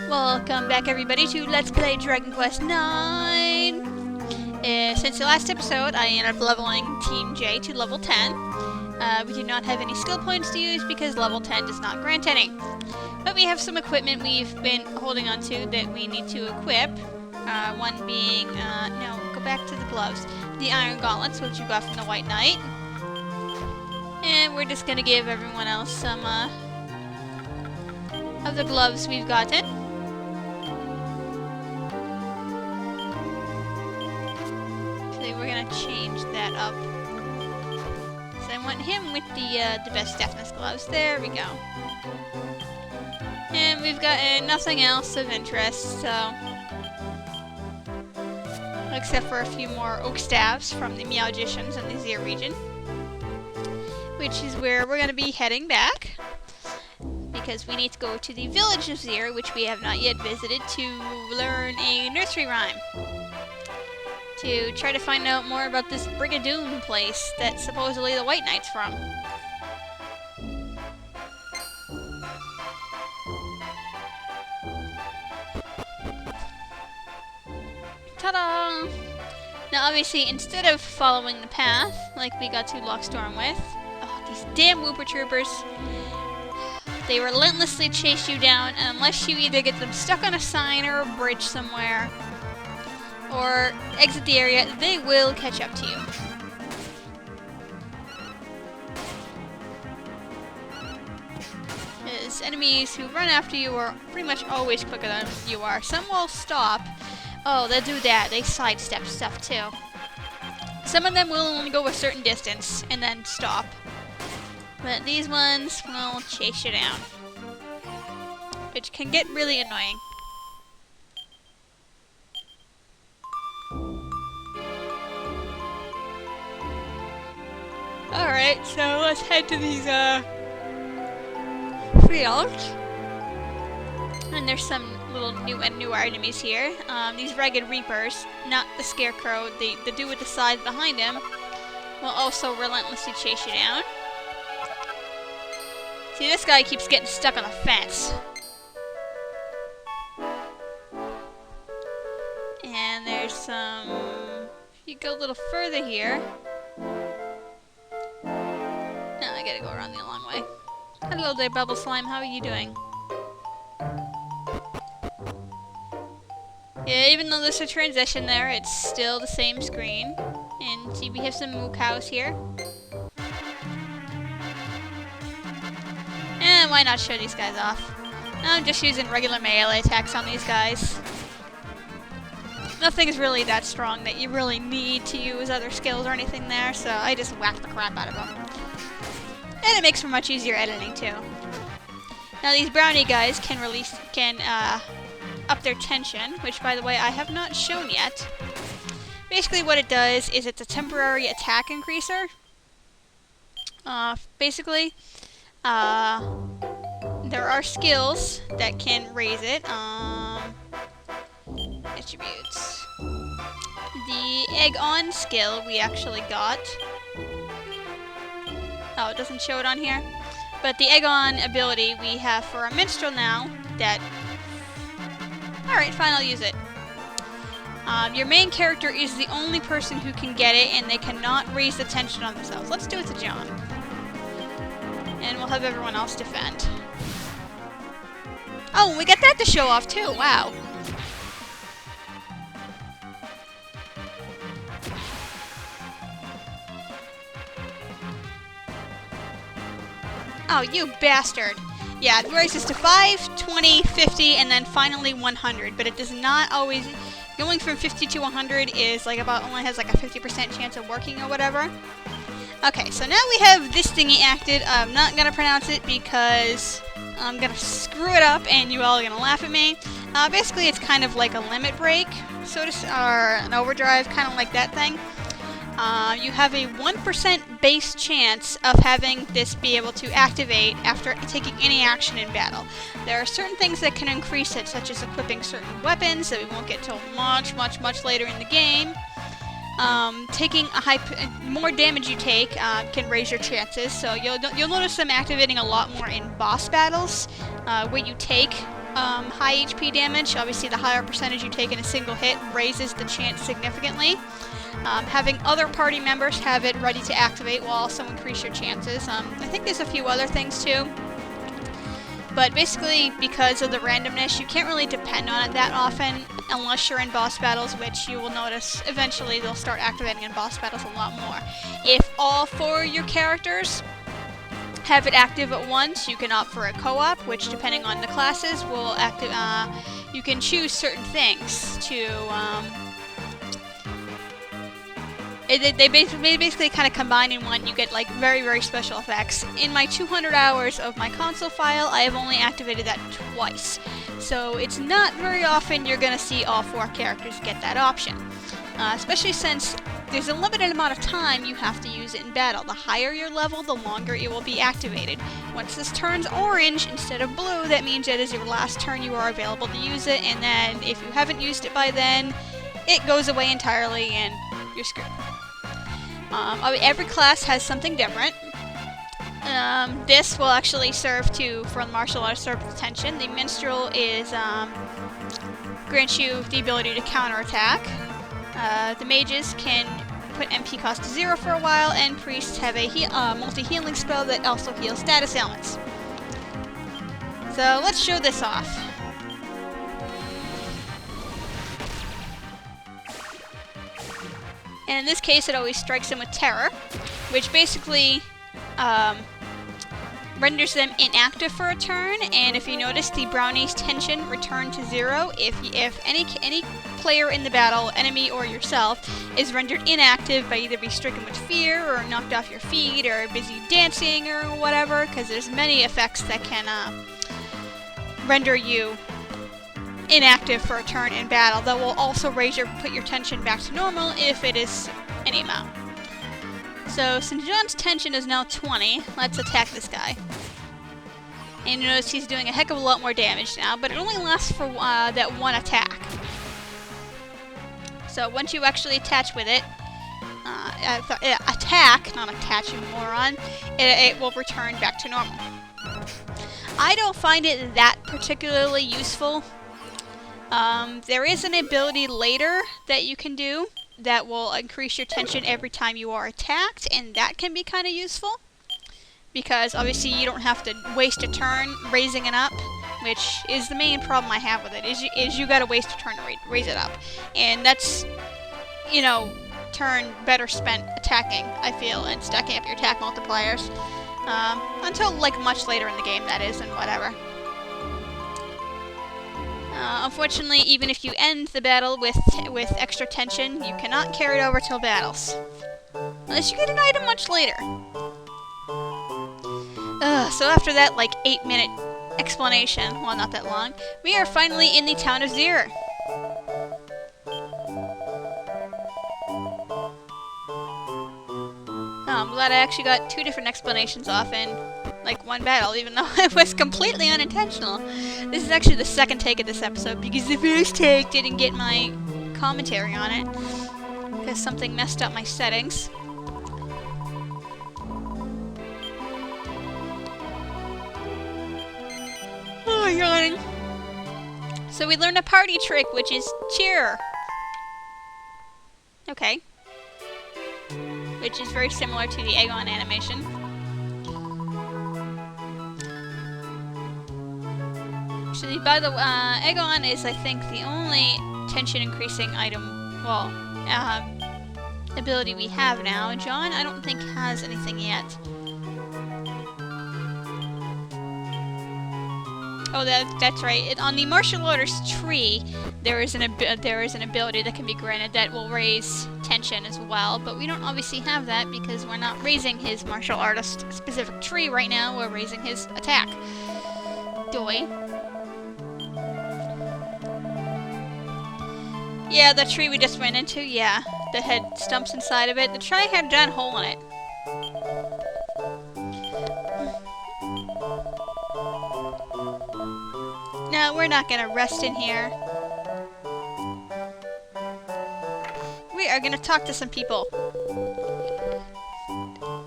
Welcome back everybody to Let's Play Dragon Quest 9! Since the last episode, I ended up leveling Team J to level 10. We do not have any skill points to use because level 10 does not grant any. But we have some equipment we've been holding on to that we need to equip. One being, no, go back to the gloves. The Iron Gauntlets, which you got from the White Knight. And we're just gonna give everyone else some, of the gloves we've gotten. Actually, we're gonna change that up. So I want him with the best deafness gloves. There we go. And we've got nothing else of interest, so... except for a few more oak staves from the Meowgicians in the Zere region. Which is where we're gonna be heading back. Because we need to go to the village of Zere, which we have not yet visited, to learn a nursery rhyme. To try to find out more about this Brigadoon place that supposedly the White Knight's from. Ta-da! Now obviously, instead of following the path, like we got to Lockstorm with, these damn Wooper Troopers, they relentlessly chase you down unless you either get them stuck on a sign or a bridge somewhere, or exit the area, they will catch up to you. Because enemies who run after you are pretty much always quicker than you are. Some will stop. Oh, they'll do that. They sidestep stuff too. Some of them will only go a certain distance and then stop. But these ones will chase you down. Which can get really annoying. Alright, so let's head to these fields. And there's some little newer enemies here. These Ragged Reapers, not the Scarecrow, the dude with the scythe behind him, will also relentlessly chase you down. See, this guy keeps getting stuck on the fence. And there's some... if you go a little further here... no, I gotta go around the long way. Hello there, Bubble Slime, how are you doing? Yeah, even though there's a transition there, it's still the same screen. And see, we have some moo cows here. And why not show these guys off? I'm just using regular melee attacks on these guys. Nothing's really that strong that you really need to use other skills or anything there, so I just whack the crap out of them. And it makes for much easier editing too. Now these brownie guys can up their tension, which by the way I have not shown yet. Basically what it does is it's a temporary attack increaser. Basically, there are skills that can raise it. Attributes. The Egg On skill we actually got. Oh, it doesn't show it on here. But the Egg On ability we have for a minstrel now that... alright, fine, I'll use it. Your main character is the only person who can get it, and they cannot raise the tension on themselves. Let's do it to John. And we'll have everyone else defend. Oh, we got that to show off too, wow. Oh, you bastard. Yeah, it raises to 5, 20, 50, and then finally 100, but it does not always... going from 50 to 100 is like only has like a 50% chance of working or whatever. Okay, so now we have this thingy acted. I'm not gonna pronounce it because I'm gonna screw it up and you all are gonna laugh at me. Basically it's kind of like a limit break, or an overdrive, kind of like that thing. You have a 1% base chance of having this be able to activate after taking any action in battle. There are certain things that can increase it, such as equipping certain weapons that we won't get till much later in the game. Taking more damage you take can raise your chances, so you'll notice them activating a lot more in boss battles, where you take high HP damage. Obviously, the higher percentage you take in a single hit raises the chance significantly. Having other party members have it ready to activate will also increase your chances. I think there's a few other things too. But basically, because of the randomness, you can't really depend on it that often unless you're in boss battles, which you will notice eventually they'll start activating in boss battles a lot more. If all 4 of your characters have it active at once, you can opt for a co-op, which depending on the classes will active. You can choose certain things to. They basically kind of combine in one. You get like very, very special effects. In my 200 hours of my console file, I have only activated that twice. So it's not very often you're going to see all 4 characters get that option. Especially since there's a limited amount of time you have to use it in battle. The higher your level, the longer it will be activated. Once this turns orange instead of blue, that means that is your last turn you are available to use it. And then if you haven't used it by then, it goes away entirely and you're screwed. Every class has something different. This will actually serve for the martial arts serve attention. The minstrel is grants you the ability to counterattack. The mages can put MP cost to 0 for a while, and priests have a multi-healing spell that also heals status ailments. So let's show this off. And in this case, it always strikes them with terror, which basically renders them inactive for a turn. And if you notice, the brownie's tension returned to 0 if any player in the battle, enemy or yourself, is rendered inactive by either being stricken with fear or knocked off your feet or busy dancing or whatever, because there's many effects that can render you inactive for a turn in battle. That will also put your tension back to normal if it is any amount. So since John's tension is now 20, let's attack this guy. And you notice he's doing a heck of a lot more damage now, but it only lasts for that one attack. So once you actually attach with it, attack, not attach, you moron, it will return back to normal. I don't find it that particularly useful. There is an ability later that you can do that will increase your tension every time you are attacked, and that can be kind of useful. Because obviously you don't have to waste a turn raising it up, which is the main problem I have with it, is you gotta waste a turn to raise it up. And that's, you know, turn better spent attacking, I feel, and stacking up your attack multipliers. Until, like, much later in the game, that is, and whatever. Unfortunately, even if you end the battle with extra tension, you cannot carry it over till battles. Unless you get an item much later. So after that, like, 8-minute explanation, well, not that long, we are finally in the town of Zere. I'm glad I actually got 2 different explanations off in, like, one battle, even though it was completely unintentional. This is actually the second take of this episode, because the first take didn't get my commentary on it, because something messed up my settings. Oh my god. So we learned a party trick, which is cheer. Okay. Which is very similar to the Aegon animation. Actually, by the way, Aegon is, I think, the only tension-increasing item, well, ability we have now. John, I don't think, has anything yet. Oh, that's right. On the martial orders tree, there is an ability that can be granted that will raise tension as well, but we don't obviously have that because we're not raising his martial artist specific tree right now. We're raising his attack. Doi. Yeah, the tree we just went into. Yeah, the head stumps inside of it. The tree had a giant hole in it. No, we're not gonna rest in here. We are gonna talk to some people.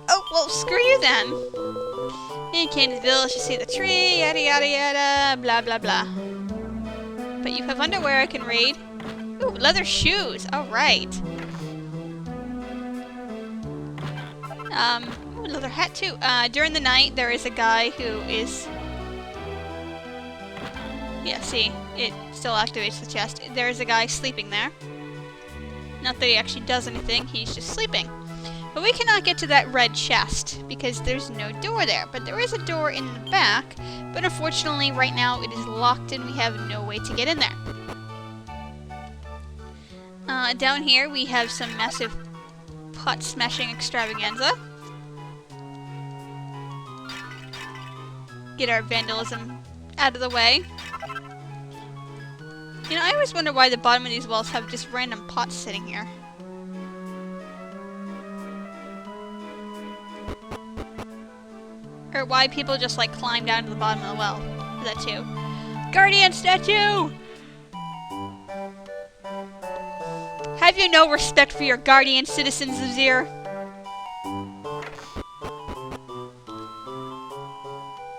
Oh, well, screw you then. In Candiesville, you see the tree, yada yada yada, blah blah blah. But you have underwear I can raid. Ooh, leather shoes. Alright. Ooh, leather hat too. During the night, there is a guy who is... Yeah, see? It still activates the chest. There is a guy sleeping there. Not that he actually does anything, he's just sleeping. But we cannot get to that red chest, because there's no door there. But there is a door in the back, but unfortunately right now it is locked and we have no way to get in there. Down here we have some massive pot smashing extravaganza. Get our vandalism out of the way. You know, I always wonder why the bottom of these walls have just random pots sitting here. Or why people just like climb down to the bottom of the well. That too. Guardian statue! Have you no respect for your guardian citizens of Zere?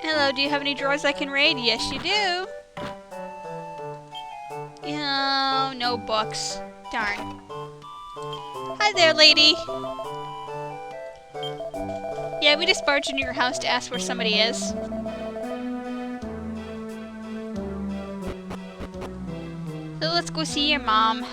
Hello, do you have any drawers I can raid? Yes, you do. Oh, no books. Darn. Hi there, lady. Yeah, we just barged into your house to ask where somebody is. So let's go see your mom.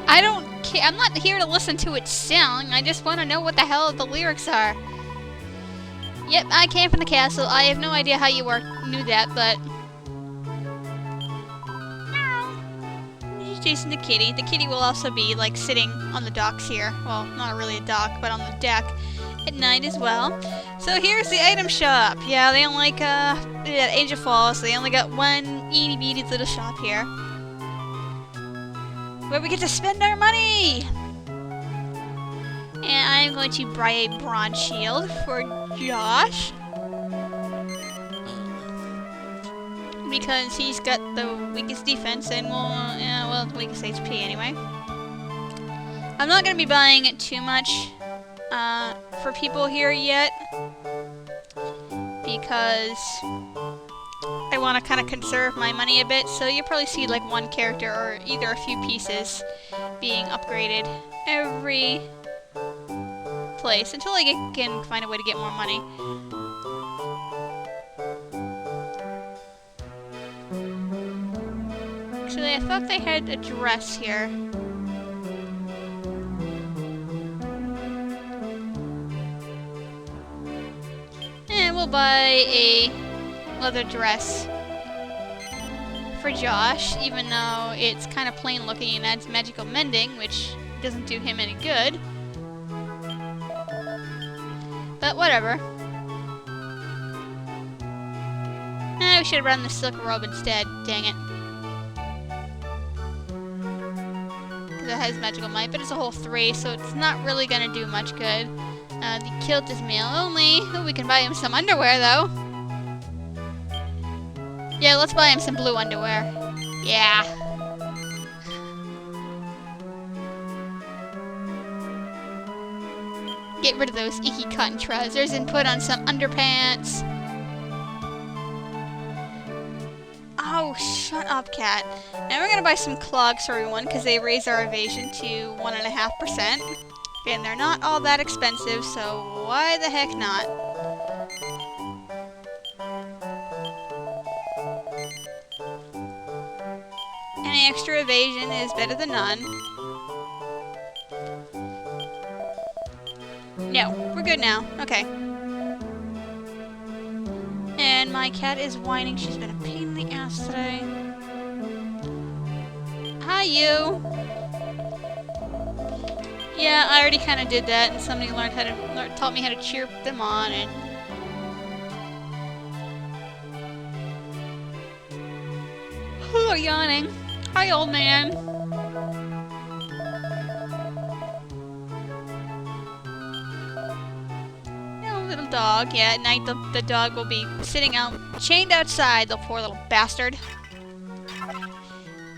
I don't care. I'm not here to listen to it sing. I just want to know what the hell the lyrics are. Yep, I came from the castle. I have no idea how you knew that, but... He's chasing the kitty. The kitty will also be, like, sitting on the docks here. Well, not really a dock, but on the deck at night as well. So here's the item shop. Yeah, they don't like, at Angel Falls, they only got one itty-bitty little shop here. Where we get to spend our money! And I'm going to buy a bronze shield for Josh. Because he's got the weakest defense and well, the weakest HP anyway. I'm not going to be buying it too much for people here yet. Because I want to kind of conserve my money a bit. So you'll probably see like one character or either a few pieces being upgraded every place until I can find a way to get more money. Actually, I thought they had a dress here. And we'll buy a leather dress for Josh, even though it's kind of plain looking and adds magical mending, which doesn't do him any good. But whatever. We should have run the silk robe instead, dang it. Because it has magical might, but it's a whole 3, so it's not really gonna do much good. The kilt is male only. Oh, we can buy him some underwear, though. Yeah, let's buy him some blue underwear. Yeah. Get rid of those icky cotton trousers and put on some underpants. Oh, shut up, cat. And we're gonna buy some clogs for everyone because they raise our evasion to 1.5%. And they're not all that expensive, so why the heck not? Any extra evasion is better than none. No, we're good now. Okay. And my cat is whining. She's been a pain in the ass today. Hi, you. Yeah, I already kind of did that, and somebody taught me how to cheer them on, and... Oh, yawning. Hi, old man. No, little dog. Yeah, at night the dog will be sitting out, chained outside, the poor little bastard.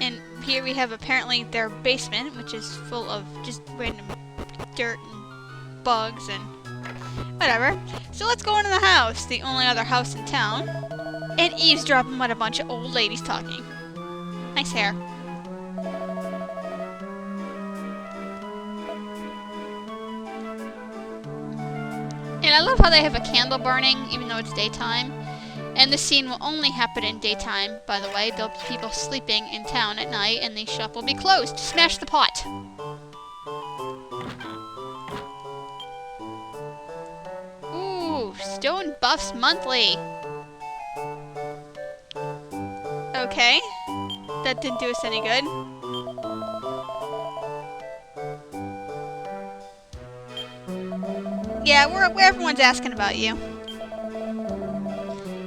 And here we have apparently their basement, which is full of just random dirt and bugs and whatever. So let's go into the house, the only other house in town, and eavesdrop on what a bunch of old ladies talking. Nice hair. And I love how they have a candle burning, even though it's daytime. And the scene will only happen in daytime, by the way. There'll be people sleeping in town at night, and the shop will be closed. Smash the pot! Ooh, Stone Buffs Monthly. Okay. That didn't do us any good. Yeah, everyone's asking about you.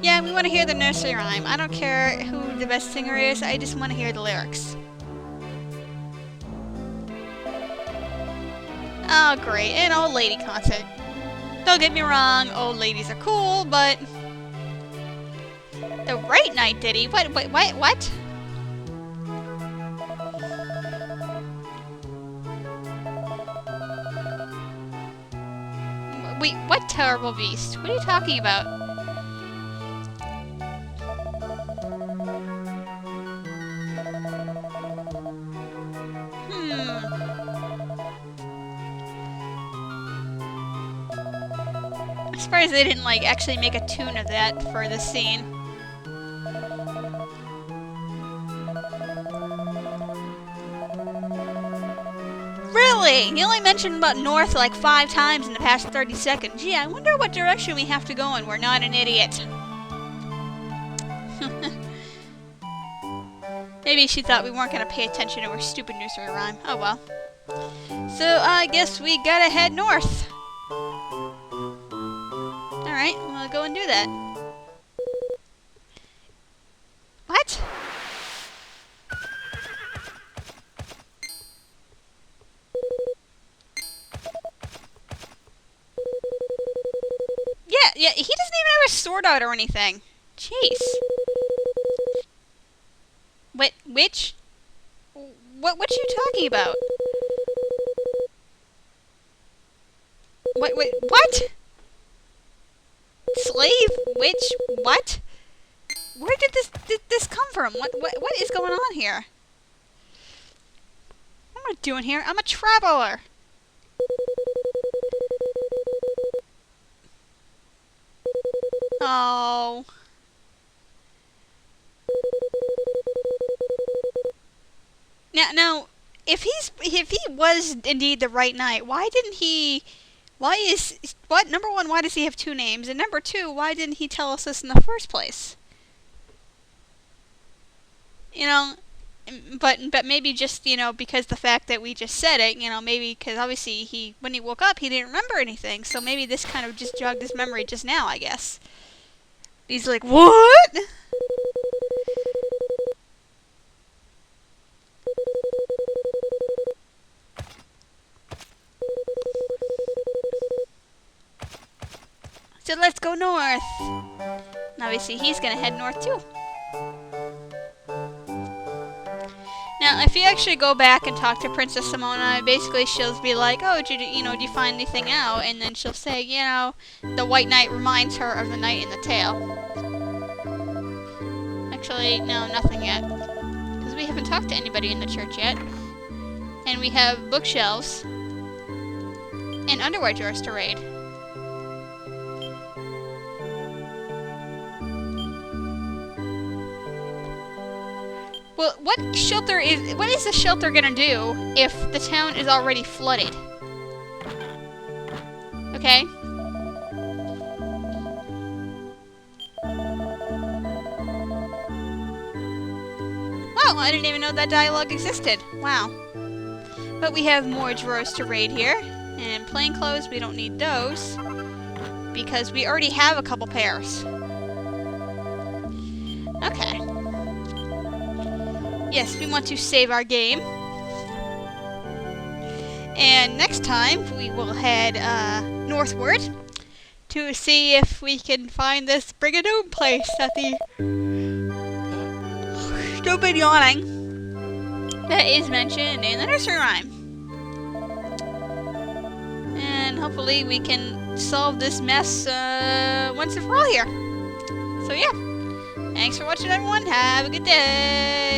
Yeah, we want to hear the nursery rhyme. I don't care who the best singer is, I just want to hear the lyrics. Oh, great, an old lady concert. Don't get me wrong, old ladies are cool, but... The right night ditty? What? Wait, what terrible beast? What are you talking about? I'm surprised they didn't, like, actually make a tune of that for this scene. Really? He only mentioned about north like 5 times in the past 30 seconds. Gee, I wonder what direction we have to go in. We're not an idiot. Maybe she thought we weren't going to pay attention to her stupid nursery rhyme. Oh well. So I guess we gotta head north. Alright, we'll go and do that. What? Yeah, he doesn't even have a sword out or anything. Jeez. Which? What you talking about? What? Slave? Witch? What? Where did this come from? What is going on here? What am I doing here? I'm a traveler. Oh. Now, if he was indeed the right knight, why didn't he? Number one, why does he have 2 names? And number 2, why didn't he tell us this in the first place? You know, but maybe just, you know, because the fact that we just said it, you know, maybe because obviously when he woke up, he didn't remember anything, so maybe this kind of just jogged his memory just now, I guess. He's like, what? So let's go north. And obviously he's gonna head north too. Now, if you actually go back and talk to Princess Simona, basically she'll be like, oh, did you find anything out? And then she'll say, you know, the White Knight reminds her of the knight in the tale. Actually, no, nothing yet. Because we haven't talked to anybody in the church yet. And we have bookshelves and underwear drawers to raid. Well, what is the shelter gonna do if the town is already flooded? Okay? Well, I didn't even know that dialogue existed. Wow. But we have more drawers to raid here. And plain clothes, we don't need those. Because we already have a couple pairs. Okay. Yes, we want to save our game. And next time, we will head northward to see if we can find this Brigadoon place that the stupid yawning that is mentioned in the nursery rhyme. And hopefully we can solve this mess once and for all here. So yeah, thanks for watching everyone, have a good day!